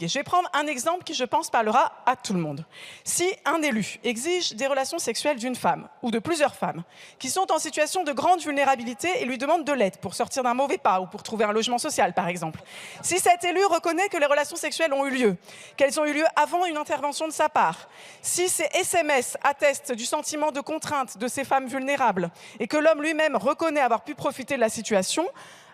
fatiguée. Je vais prendre un exemple qui, je pense, parlera à tout le monde. Si un élu exige des relations sexuelles d'une femme ou de plusieurs femmes qui sont en situation de grande vulnérabilité et lui demande de l'aide pour sortir d'un mauvais pas ou pour trouver un logement social, par exemple, si cet élu reconnaît que les relations sexuelles ont eu lieu, qu'elles ont eu lieu avant une intervention de sa part, si ces SMS attestent du sentiment de contrainte de ces femmes vulnérables et que l'homme lui-même reconnaît avoir pu profiter de la situation,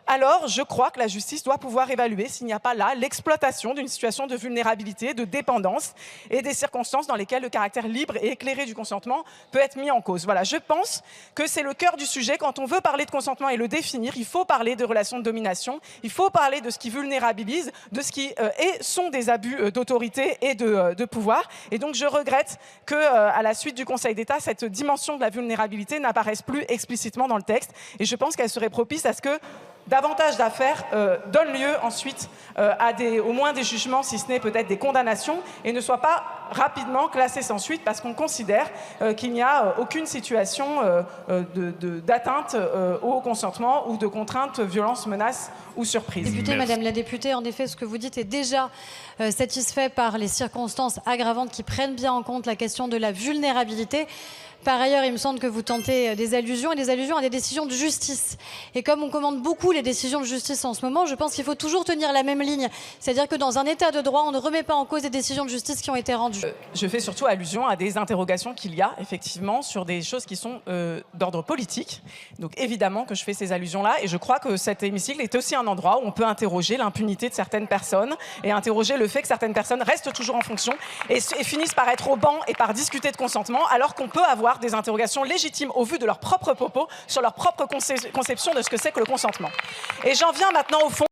alors je crois que la justice doit pouvoir évaluer s'il n'y a pas là l'exploitation d'une situation de vulnérabilité, de dépendance et des circonstances dans lesquelles le caractère libre et éclairé du consentement peut être mis en cause. Voilà, je pense que c'est le cœur du sujet. Quand on veut parler de consentement et le définir, il faut parler de relations de domination, il faut parler de ce qui vulnérabilise, de ce qui sont des abus d'autorité et de pouvoir. Et donc je regrette qu'à la suite du Conseil d'État, cette dimension de la vulnérabilité n'apparaisse plus explicitement dans le texte. Et je pense qu'elle serait propice à ce que davantage d'affaires donnent lieu ensuite à au moins des jugements, si ce n'est peut-être des condamnations, et ne soient pas rapidement classées sans suite parce qu'on considère qu'il n'y a aucune situation d'atteinte au consentement ou de contrainte, violence, menace ou surprise. Députée, Madame la députée, en effet, ce que vous dites est déjà satisfait par les circonstances aggravantes qui prennent bien en compte la question de la vulnérabilité. Par ailleurs, il me semble que vous tentez des allusions à des décisions de justice. Et comme on commande beaucoup les décisions de justice en ce moment, je pense qu'il faut toujours tenir la même ligne. C'est-à-dire que dans un état de droit, on ne remet pas en cause les décisions de justice qui ont été rendues. Je fais surtout allusion à des interrogations qu'il y a, effectivement, sur des choses qui sont d'ordre politique. Donc évidemment que je fais ces allusions-là. Et je crois que cet hémicycle est aussi un endroit où on peut interroger l'impunité de certaines personnes et interroger le fait que certaines personnes restent toujours en fonction et finissent par être au banc et par discuter de consentement, alors qu'on peut avoir des interrogations légitimes au vu de leur propre propos sur leur propre conception de ce que c'est que le consentement. Et j'en viens maintenant au fond.